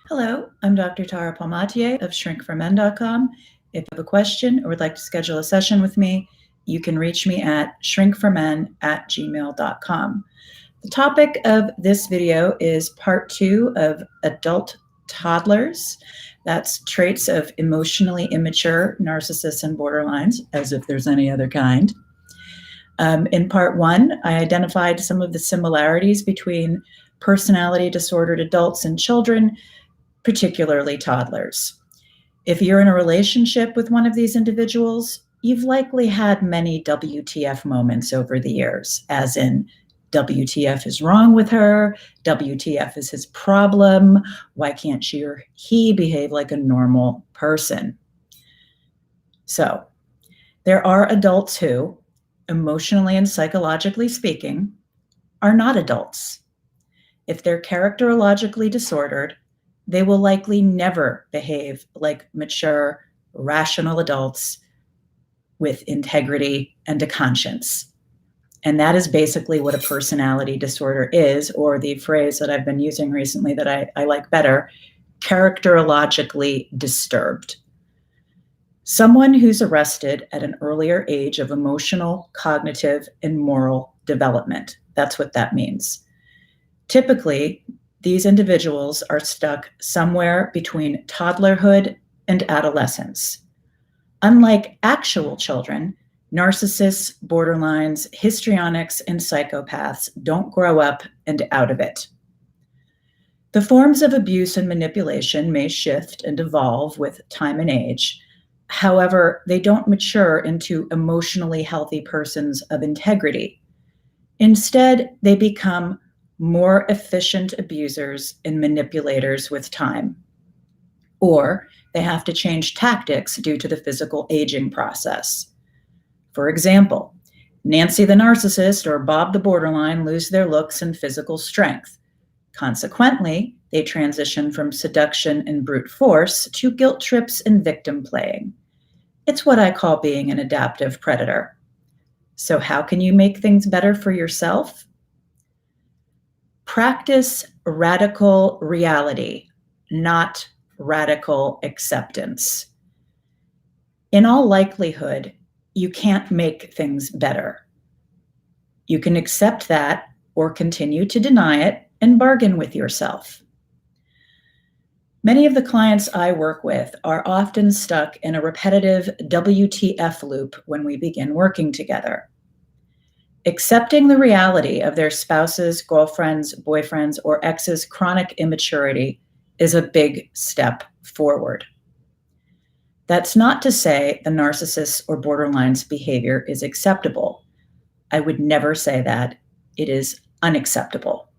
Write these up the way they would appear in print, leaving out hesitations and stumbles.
Hello, I'm Dr. Tara Palmatier of shrinkformen.com. If you have a question or would like to schedule a session with me, you can reach me at shrinkformen@gmail.com. The topic of this video is part 2 of Adult Toddlers. That's traits of emotionally immature narcissists and borderlines, as if there's any other kind. In part 1, I identified some of the similarities between personality disordered adults and children, particularly toddlers. If you're in a relationship with one of these individuals, you've likely had many WTF moments over the years, as in, WTF is wrong with her, WTF is his problem, why can't she or he behave like a normal person? So, there are adults who, emotionally and psychologically speaking, are not adults. If they're characterologically disordered, they will likely never behave like mature, rational adults with integrity and a conscience. And that is basically what a personality disorder is, or the phrase that I've been using recently that I like better, characterologically disturbed. Someone who's arrested at an earlier age of emotional, cognitive, and moral development. That's what that means. Typically, these individuals are stuck somewhere between toddlerhood and adolescence. Unlike actual children, narcissists, borderlines, histrionics, and psychopaths don't grow up and out of it. The forms of abuse and manipulation may shift and evolve with time and age. However, they don't mature into emotionally healthy persons of integrity. Instead, they become more efficient abusers and manipulators with time. Or they have to change tactics due to the physical aging process. For example, Nancy the narcissist or Bob the borderline lose their looks and physical strength. Consequently, they transition from seduction and brute force to guilt trips and victim playing. It's what I call being an adaptive predator. So how can you make things better for yourself? Practice radical reality, not radical acceptance. In all likelihood, you can't make things better. You can accept that or continue to deny it and bargain with yourself. Many of the clients I work with are often stuck in a repetitive WTF loop when we begin working together. Accepting the reality of their spouse's, girlfriend's, boyfriend's, or ex's chronic immaturity is a big step forward. That's not to say the narcissist's or borderline's behavior is acceptable. I would never say that. It is unacceptable.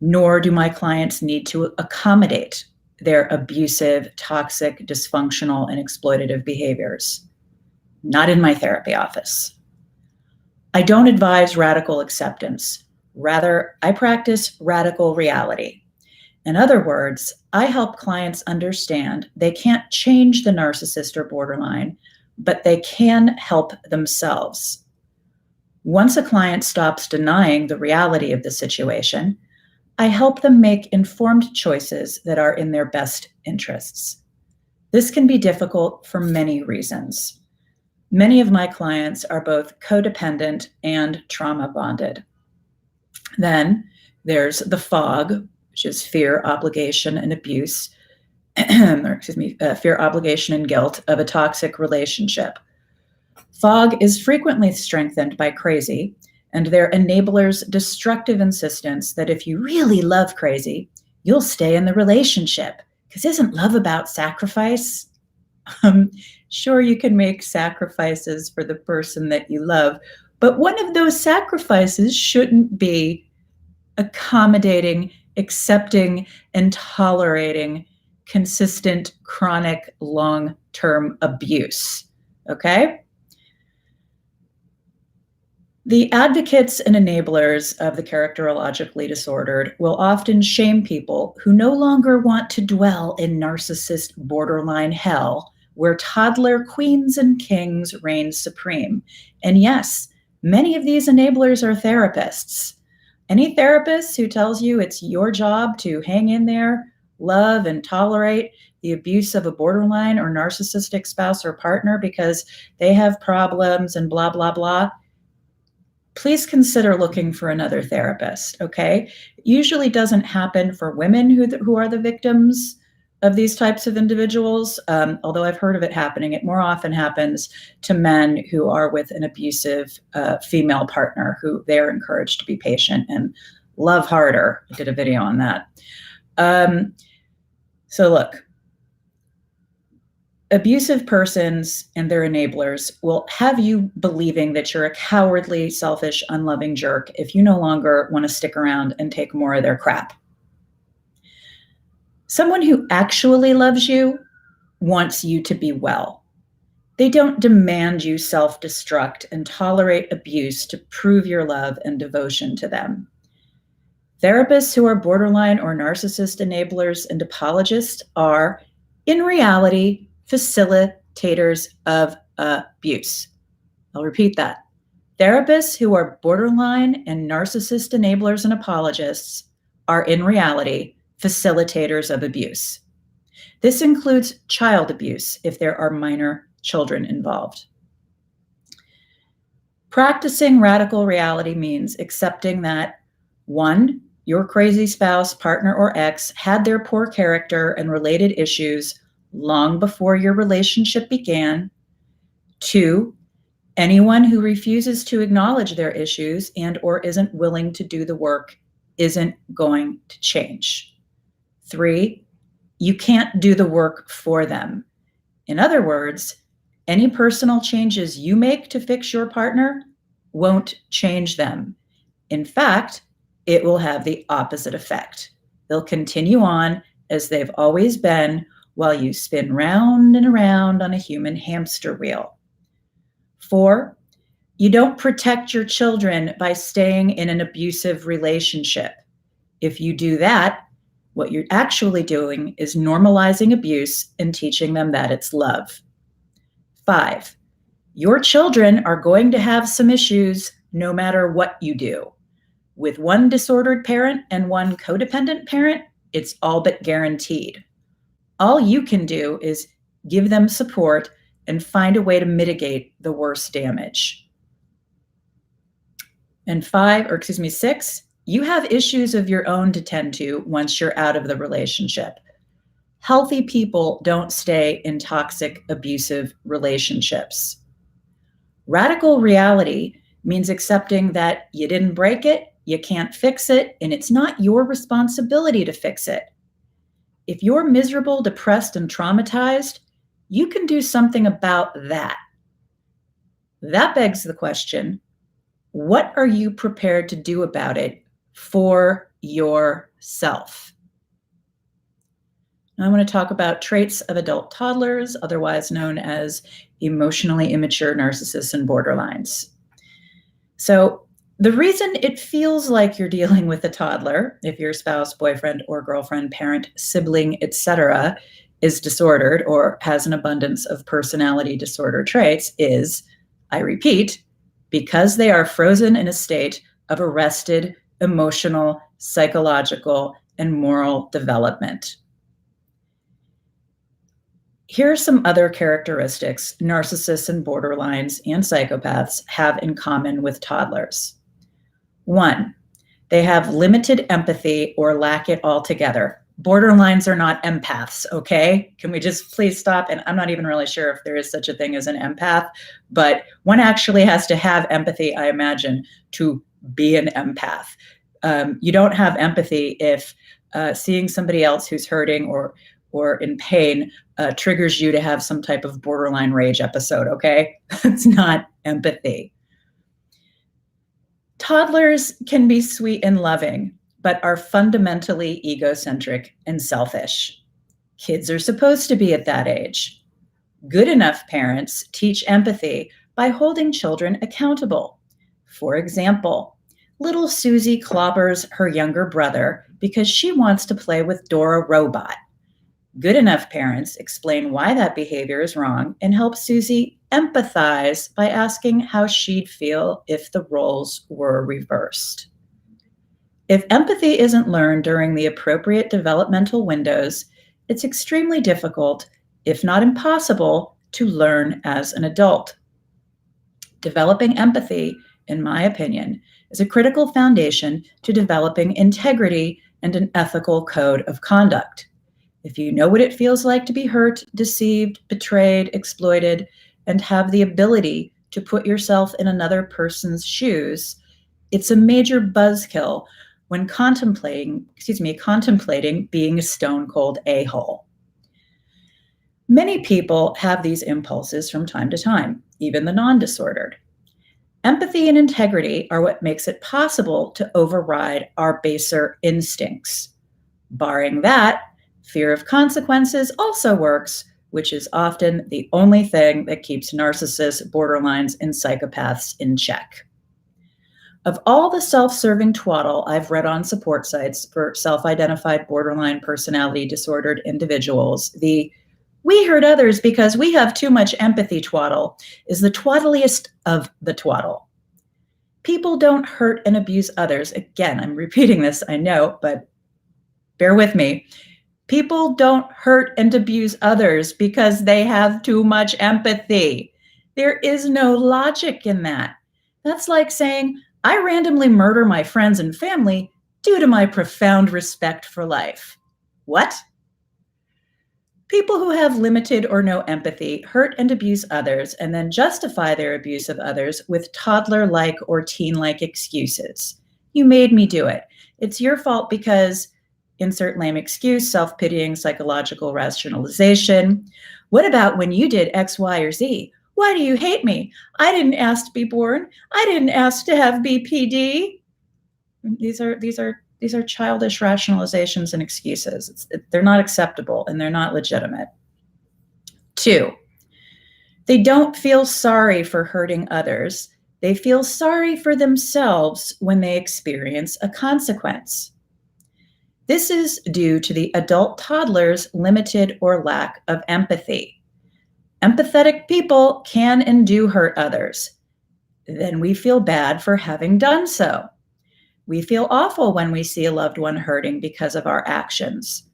Nor do my clients need to accommodate their abusive, toxic, dysfunctional, and exploitative behaviors. Not in my therapy office. I don't advise radical acceptance. Rather, I practice radical reality. In other words, I help clients understand they can't change the narcissist or borderline, but they can help themselves. Once a client stops denying the reality of the situation, I help them make informed choices that are in their best interests. This can be difficult for many reasons. Many of my clients are both codependent and trauma bonded. Then there's the fog, which is fear, obligation, and abuse, fear, obligation, and guilt of a toxic relationship. Fog is frequently strengthened by crazy and their enablers' destructive insistence that if you really love crazy, you'll stay in the relationship. Because isn't love about sacrifice? Sure, you can make sacrifices for the person that you love, but one of those sacrifices shouldn't be accommodating, accepting, and tolerating consistent, chronic, long-term abuse, okay? The advocates and enablers of the characterologically disordered will often shame people who no longer want to dwell in narcissist borderline hell, where toddler queens and kings reign supreme. And yes, many of these enablers are therapists. Any therapist who tells you it's your job to hang in there, love and tolerate the abuse of a borderline or narcissistic spouse or partner because they have problems and blah, blah, blah, please consider looking for another therapist, okay? It usually doesn't happen for women who are the victims of these types of individuals, although I've heard of it happening. It more often happens to men who are with an abusive female partner who they're encouraged to be patient and love harder. I did a video on that. So look, abusive persons and their enablers will have you believing that you're a cowardly, selfish, unloving jerk if you no longer want to stick around and take more of their crap. Someone who actually loves you wants you to be well. They don't demand you self-destruct and tolerate abuse to prove your love and devotion to them. Therapists who are borderline or narcissist enablers and apologists are, in reality, facilitators of abuse. I'll repeat that. Therapists who are borderline and narcissist enablers and apologists are, in reality, facilitators of abuse. This includes child abuse if there are minor children involved. Practicing radical reality means accepting that, 1, your crazy spouse, partner, or ex had their poor character and related issues long before your relationship began. 2, anyone who refuses to acknowledge their issues and or isn't willing to do the work isn't going to change. 3, you can't do the work for them. In other words, any personal changes you make to fix your partner won't change them. In fact, it will have the opposite effect. They'll continue on as they've always been while you spin round and around on a human hamster wheel. 4, you don't protect your children by staying in an abusive relationship. If you do that, what you're actually doing is normalizing abuse and teaching them that it's love. 5, your children are going to have some issues no matter what you do. With one disordered parent and one codependent parent, it's all but guaranteed. All you can do is give them support and find a way to mitigate the worst damage. And 6, you have issues of your own to tend to once you're out of the relationship. Healthy people don't stay in toxic, abusive relationships. Radical reality means accepting that you didn't break it, you can't fix it, and it's not your responsibility to fix it. If you're miserable, depressed, and traumatized, you can do something about that. That begs the question, what are you prepared to do about it for yourself? Now I want to talk about traits of adult toddlers, otherwise known as emotionally immature narcissists and borderlines. So the reason it feels like you're dealing with a toddler, if your spouse, boyfriend, or girlfriend, parent, sibling, etc., is disordered or has an abundance of personality disorder traits is, I repeat, because they are frozen in a state of arrested emotional, psychological, and moral development. Here are some other characteristics narcissists and borderlines and psychopaths have in common with toddlers. 1, they have limited empathy or lack it altogether. Borderlines are not empaths, okay? Can we just please stop? And I'm not even really sure if there is such a thing as an empath, but one actually has to have empathy, I imagine, to be an empath. You don't have empathy if seeing somebody else who's hurting or in pain triggers you to have some type of borderline rage episode, okay? It's not empathy. Toddlers can be sweet and loving, but are fundamentally egocentric and selfish. Kids are supposed to be at that age. Good enough parents teach empathy by holding children accountable. For example, little Susie clobbers her younger brother because she wants to play with Dora Robot. Good enough parents explain why that behavior is wrong and help Susie empathize by asking how she'd feel if the roles were reversed. If empathy isn't learned during the appropriate developmental windows, it's extremely difficult, if not impossible, to learn as an adult. Developing empathy, in my opinion, is a critical foundation to developing integrity and an ethical code of conduct. If you know what it feels like to be hurt, deceived, betrayed, exploited, and have the ability to put yourself in another person's shoes, it's a major buzzkill when contemplating being a stone cold a-hole. Many people have these impulses from time to time, even the non-disordered. Empathy and integrity are what makes it possible to override our baser instincts. Barring that, fear of consequences also works, which is often the only thing that keeps narcissists, borderlines, and psychopaths in check. Of all the self-serving twaddle I've read on support sites for self-identified borderline personality disordered individuals, the "we hurt others because we have too much empathy" twaddle is the twaddliest of the twaddle. People don't hurt and abuse others. Again, I'm repeating this, I know, but bear with me. People don't hurt and abuse others because they have too much empathy. There is no logic in that. That's like saying, I randomly murder my friends and family due to my profound respect for life. What? People who have limited or no empathy hurt and abuse others and then justify their abuse of others with toddler-like or teen-like excuses. You made me do it. It's your fault because, insert lame excuse, self-pitying psychological rationalization. What about when you did X, Y, or Z? Why do you hate me? I didn't ask to be born. I didn't ask to have BPD. These are childish rationalizations and excuses. They're not acceptable and they're not legitimate. 2, they don't feel sorry for hurting others. They feel sorry for themselves when they experience a consequence. This is due to the adult toddler's limited or lack of empathy. Empathetic people can and do hurt others. Then we feel bad for having done so. We feel awful when we see a loved one hurting because of our actions.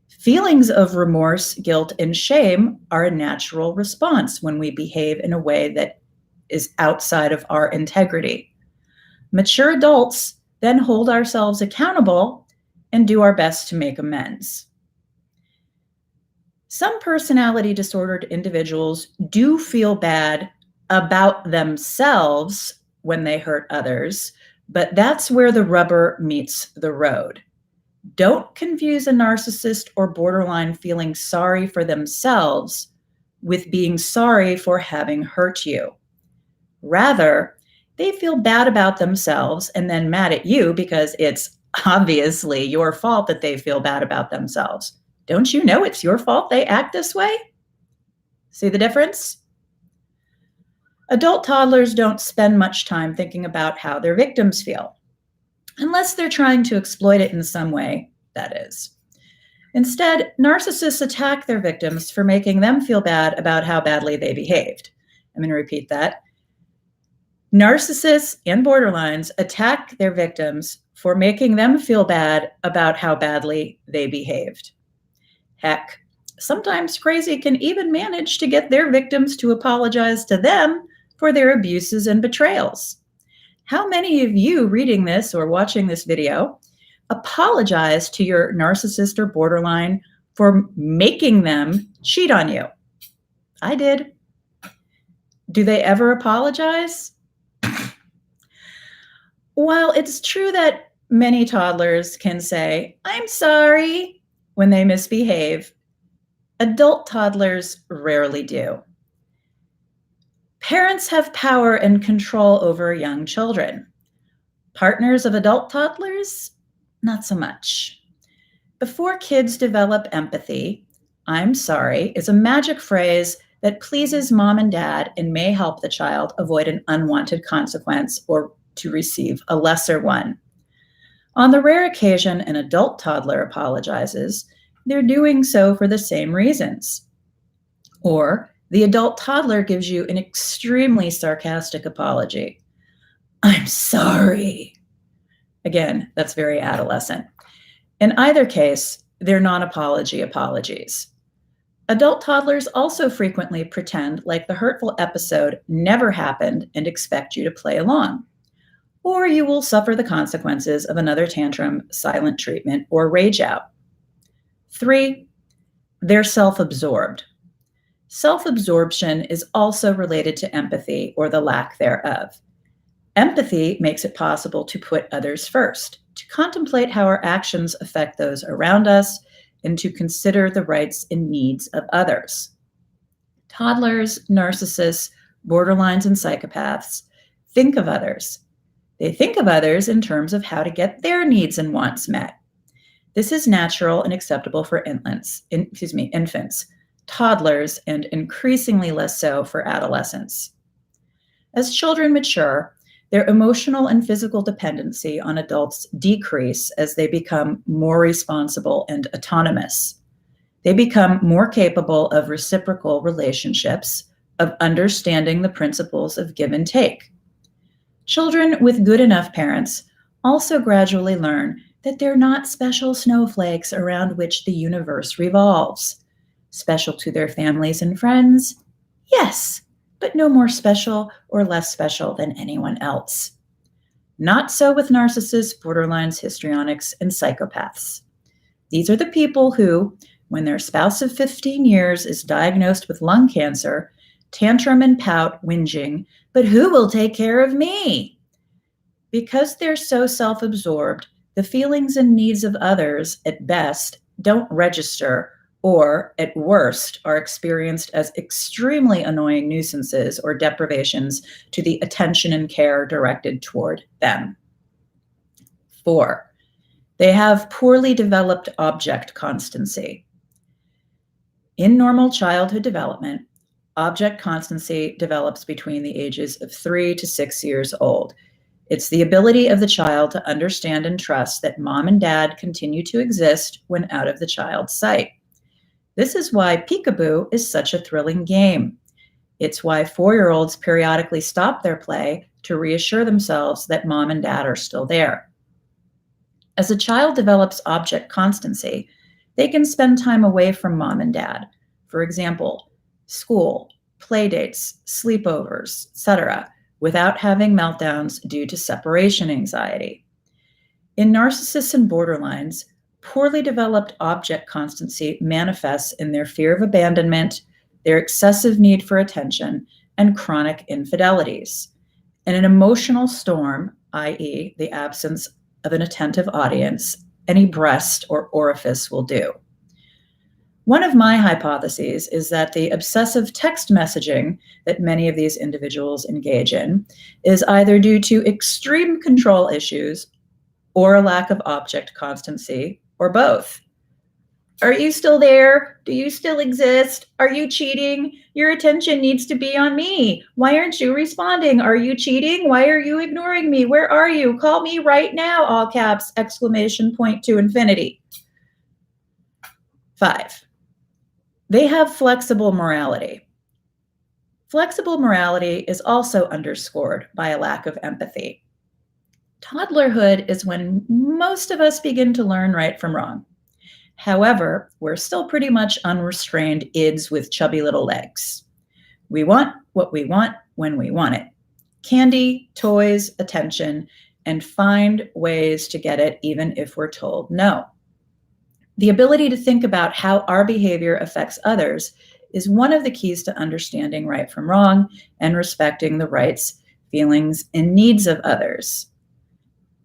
Feelings of remorse, guilt, and shame are a natural response when we behave in a way that is outside of our integrity. Mature adults then hold ourselves accountable and do our best to make amends. Some personality disordered individuals do feel bad about themselves when they hurt others, but that's where the rubber meets the road. Don't confuse a narcissist or borderline feeling sorry for themselves with being sorry for having hurt you. Rather, they feel bad about themselves and then mad at you because it's obviously your fault that they feel bad about themselves. Don't you know it's your fault they act this way? See the difference? Adult toddlers don't spend much time thinking about how their victims feel, unless they're trying to exploit it in some way, that is. Instead, narcissists attack their victims for making them feel bad about how badly they behaved. I'm going to repeat that. Narcissists and borderlines attack their victims for making them feel bad about how badly they behaved. Heck, sometimes crazy can even manage to get their victims to apologize to them for their abuses and betrayals. How many of you reading this or watching this video apologize to your narcissist or borderline for making them cheat on you? I did. Do they ever apologize? While it's true that many toddlers can say, "I'm sorry," when they misbehave, adult toddlers rarely do. Parents have power and control over young children. Partners of adult toddlers, not so much. Before kids develop empathy, "I'm sorry" is a magic phrase that pleases mom and dad and may help the child avoid an unwanted consequence or to receive a lesser one. On the rare occasion an adult toddler apologizes, they're doing so for the same reasons. Or the adult toddler gives you an extremely sarcastic apology. "I'm sorry." Again, that's very adolescent. In either case, they're non-apology apologies. Adult toddlers also frequently pretend like the hurtful episode never happened and expect you to play along. Or you will suffer the consequences of another tantrum, silent treatment, or rage out. 3, they're self-absorbed. Self-absorption is also related to empathy or the lack thereof. Empathy makes it possible to put others first, to contemplate how our actions affect those around us, and to consider the rights and needs of others. Toddlers, narcissists, borderlines, and psychopaths think of others. They think of others in terms of how to get their needs and wants met. This is natural and acceptable for infants, toddlers, and increasingly less so for adolescents. As children mature, their emotional and physical dependency on adults decrease as they become more responsible and autonomous. They become more capable of reciprocal relationships, of understanding the principles of give and take. Children with good enough parents also gradually learn that they're not special snowflakes around which the universe revolves. Special to their families and friends? Yes, but no more special or less special than anyone else. Not so with narcissists, borderlines, histrionics, and psychopaths. These are the people who, when their spouse of 15 years is diagnosed with lung cancer, tantrum and pout, whinging, "But who will take care of me?" Because they're so self-absorbed, the feelings and needs of others, at best, don't register, or at worst, are experienced as extremely annoying nuisances or deprivations to the attention and care directed toward them. 4, they have poorly developed object constancy. In normal childhood development, object constancy develops between the ages of 3 to 6 years old. It's the ability of the child to understand and trust that mom and dad continue to exist when out of the child's sight. This is why peekaboo is such a thrilling game. It's why 4-year-olds periodically stop their play to reassure themselves that mom and dad are still there. As a child develops object constancy, they can spend time away from mom and dad. For example, school, play dates, sleepovers, etc., without having meltdowns due to separation anxiety. In narcissists and borderlines, poorly developed object constancy manifests in their fear of abandonment, their excessive need for attention, and chronic infidelities. In an emotional storm, i.e., the absence of an attentive audience, any breast or orifice will do. One of my hypotheses is that the obsessive text messaging that many of these individuals engage in is either due to extreme control issues or a lack of object constancy, or both. Are you still there? Do you still exist? Are you cheating? Your attention needs to be on me. Why aren't you responding? Are you cheating? Why are you ignoring me? Where are you? Call me right now, all caps, exclamation point to infinity. 5, they have flexible morality. Flexible morality is also underscored by a lack of empathy. Toddlerhood is when most of us begin to learn right from wrong. However, we're still pretty much unrestrained ids with chubby little legs. We want what we want when we want it. Candy, toys, attention, and find ways to get it even if we're told no. The ability to think about how our behavior affects others is one of the keys to understanding right from wrong and respecting the rights, feelings, and needs of others.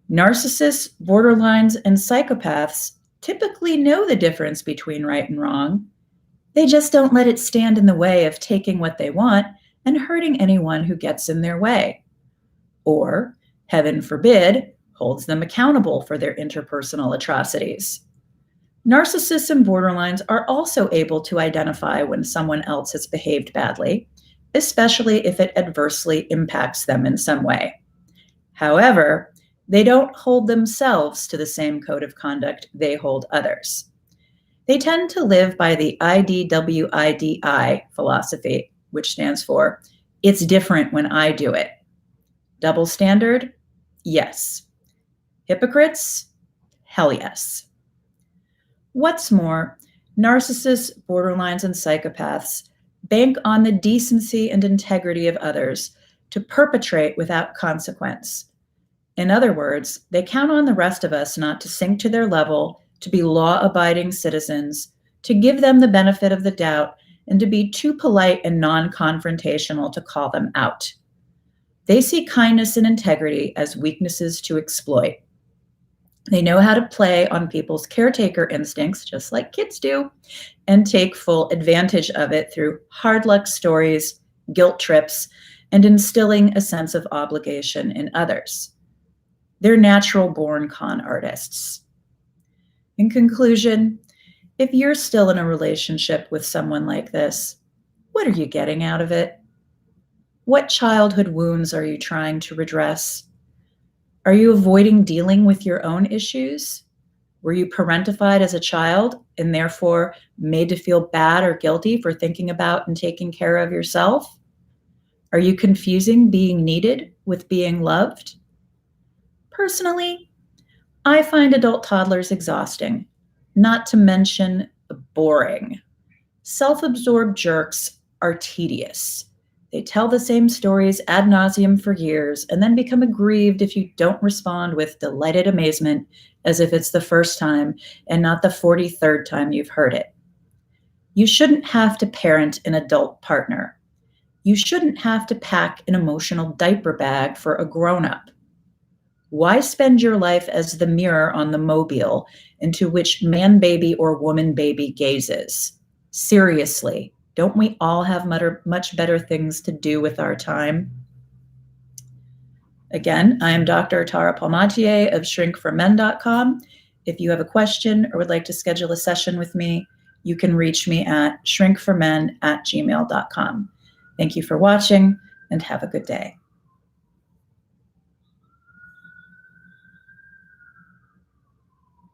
Narcissists, borderlines, and psychopaths typically know the difference between right and wrong. They just don't let it stand in the way of taking what they want and hurting anyone who gets in their way. Or, heaven forbid, holds them accountable for their interpersonal atrocities. Narcissists and borderlines are also able to identify when someone else has behaved badly, especially if it adversely impacts them in some way. However, they don't hold themselves to the same code of conduct they hold others. They tend to live by the IDWIDI philosophy, which stands for, it's different when I do it. Double standard? Yes. Hypocrites? Hell yes. What's more, narcissists, borderlines, and psychopaths bank on the decency and integrity of others to perpetrate without consequence. In other words, they count on the rest of us not to sink to their level, to be law-abiding citizens, to give them the benefit of the doubt, and to be too polite and non-confrontational to call them out. They see kindness and integrity as weaknesses to exploit. They know how to play on people's caretaker instincts, just like kids do, and take full advantage of it through hard luck stories, guilt trips, and instilling a sense of obligation in others. They're natural-born con artists. In conclusion, if you're still in a relationship with someone like this, what are you getting out of it? What childhood wounds are you trying to redress? Are you avoiding dealing with your own issues? Were you parentified as a child and therefore made to feel bad or guilty for thinking about and taking care of yourself? Are you confusing being needed with being loved? Personally, I find adult toddlers exhausting, not to mention boring. Self-absorbed jerks are tedious. They tell the same stories ad nauseum for years and then become aggrieved if you don't respond with delighted amazement as if it's the first time and not the 43rd time you've heard it. You shouldn't have to parent an adult partner. You shouldn't have to pack an emotional diaper bag for a grown-up. Why spend your life as the mirror on the mobile into which man baby or woman baby gazes? Seriously, don't we all have much better things to do with our time? Again, I am Dr. Tara Palmatier of shrinkformen.com. If you have a question or would like to schedule a session with me, you can reach me at shrinkformen@gmail.com. Thank you for watching and have a good day.